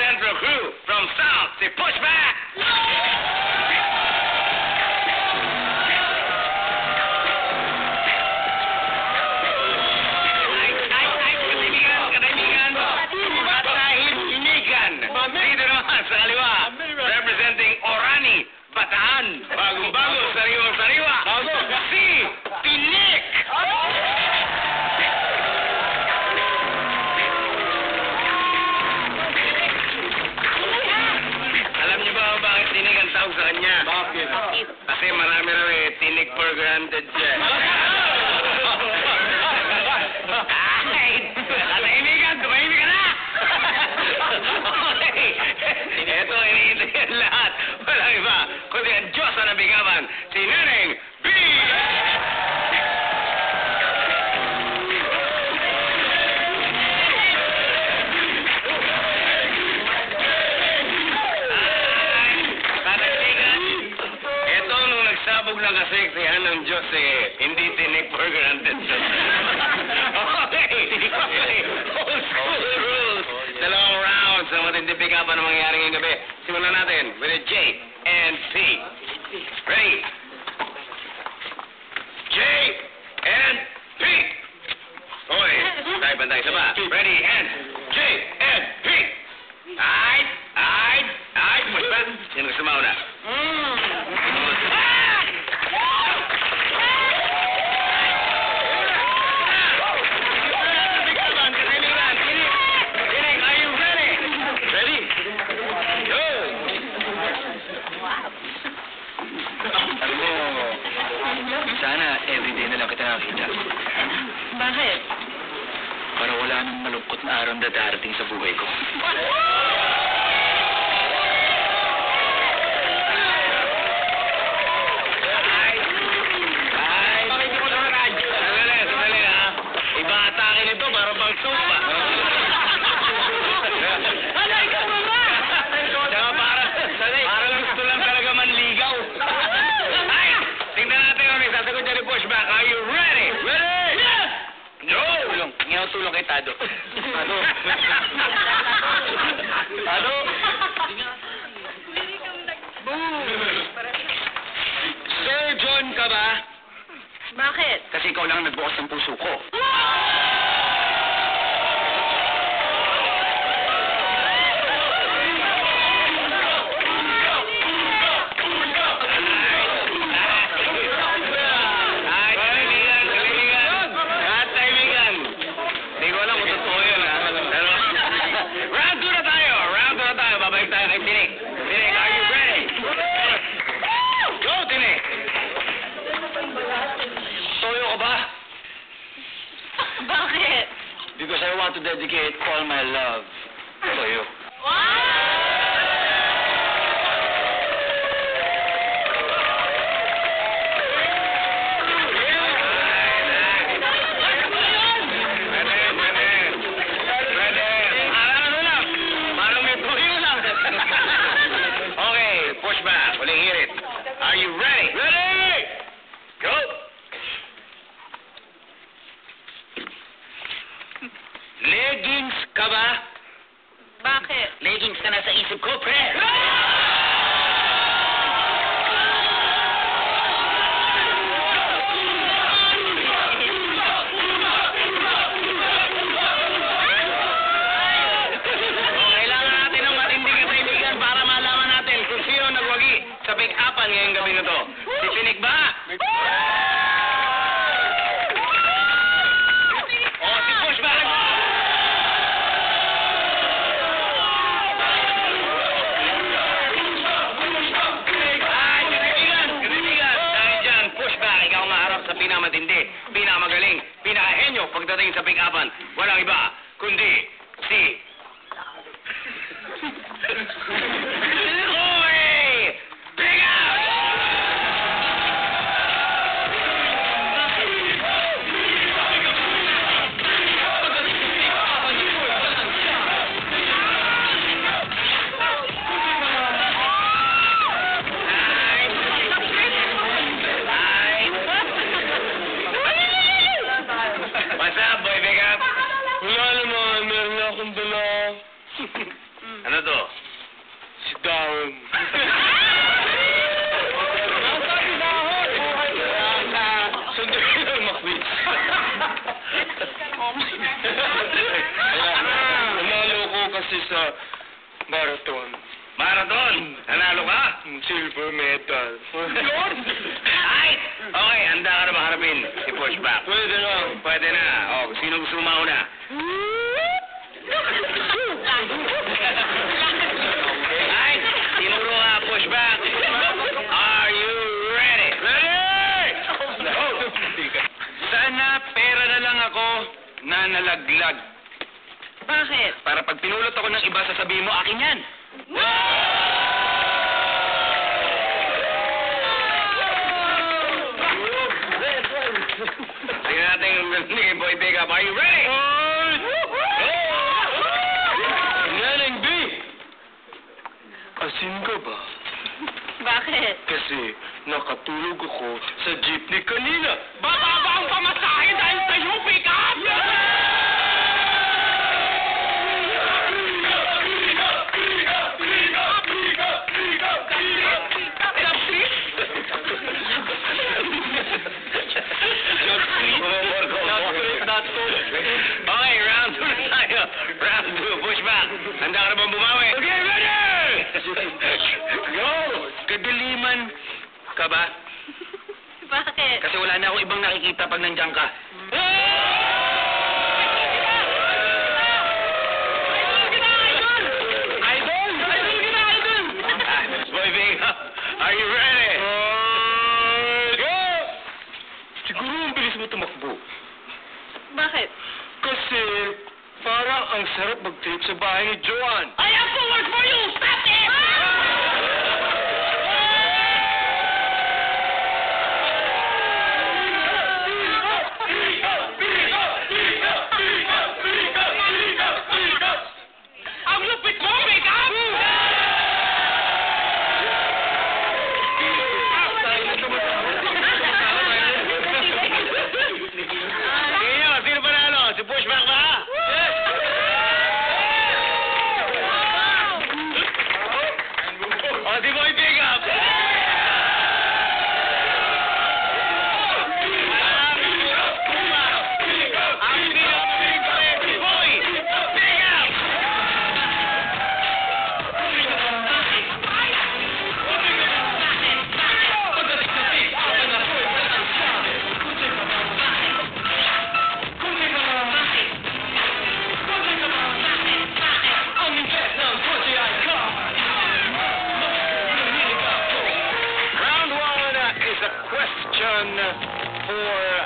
Central Crew from South, si Pushback! Dito naman sa kaliwa, representing Orani, Bataan, bagong-bago, sariwang-sariwa, si Tinik! Alam niyo ba bakit Tinik ang tawag sa kanya? Bakit? Kasi marami raw Tinik for granted siya. Tumahimik ka na! Ito, iniintayin lahat. Walang iba, kundi ang Diyos na nabigawan, si Neneng B! Katagsigan, ito nung nagsabog ng kaseksihan ng Diyos hindi tinik for granted. Okay. Old school rules. Dalawang rounds na matindipikapan ang mangyayari ngayong gabi. Simulan natin with a J and P. Ready? J and P. Okay, bantay. Isa pa. Ready and J and P. Ay. Push back. Sino gusto mauna? Sana everyday na lang kita nakita. Bakit? Para wala nang malungkot na araw na darating sa buhay ko. Pakinggan ko sa radyo. Sandali ha. Iba atake nito para bang sopa. Ikaw ba? Saka para lang gusto lang talaga manligaw. Ay! Tingnan natin kung sasagot niya ni Pushback. Are you ready? Ready? Yes! No! Tulong kay Tado. Tado? Sir John ka ba? Bakit? Kasi ikaw lang nagbukas ng puso ko. Bakit? Because I want to dedicate all my love to you. Okay, Pushback. Huling hirit. Are you ready? Ready! Go! Leggings ka ba? Bakit? Leggings ka na sa isip ko, pre! Kailangan natin ng matinding katahimikan para malaman natin kung sino nagwagi sa pick-upan ngayong gabi na to. Si Tinik ba? O si Pushback? Kaibigan, dahil dyan, Pushback, ikaw ang maharap sa pinakamatindi, pinakamagaling, pinakahenyo pagdating sa pick-upan. Walang iba, kundi si... Oy! Pick up! What's up, boy? Pick up? Wala naman, meron akong dala. sa marathon. Marathon! Nanalo ka? Silver medal. Yun! Ay! Okay, handa ka na maharapin si Pushback. Pwede lang. Pwede na. O, sino gusto mauna? Ay! Tinuro ka, Pushback. Are you ready? Ready! Sana pera na lang ako na nalaglag. Bakit? Para pag pinulot ako ng iba, sasabihin mo, akin yan. Tingnan natin yung ni Boy Pickup. Are you ready? Naneng B! Asin ka ba? Bakit? Kasi nakatulog ako sa jeepney kanina. Bababa ang pamasahe dahil sa iyo, Pickup! Okay, round 2 na tayo. Round 2, Pushback. Handa ka na bang bumawi? Okay, ready! Go! Kadiliman ka ba? Bakit? Kasi wala na akong ibang nakikita pag nandiyan ka. Boy Pickup, are you ready? Go! Siguro ang bilis mo tumakbo. Bakit? Kasi parang ang sarap mag-tape sa bahay ni Joanne. I have to work for you! Stop it! Ang lupit mo, Pickup! Sino panalo? Si Pushback ba? O, si Boy Pickup! Ang pinakamuling ko eh, si Boy Pickup! Round 1 is a question for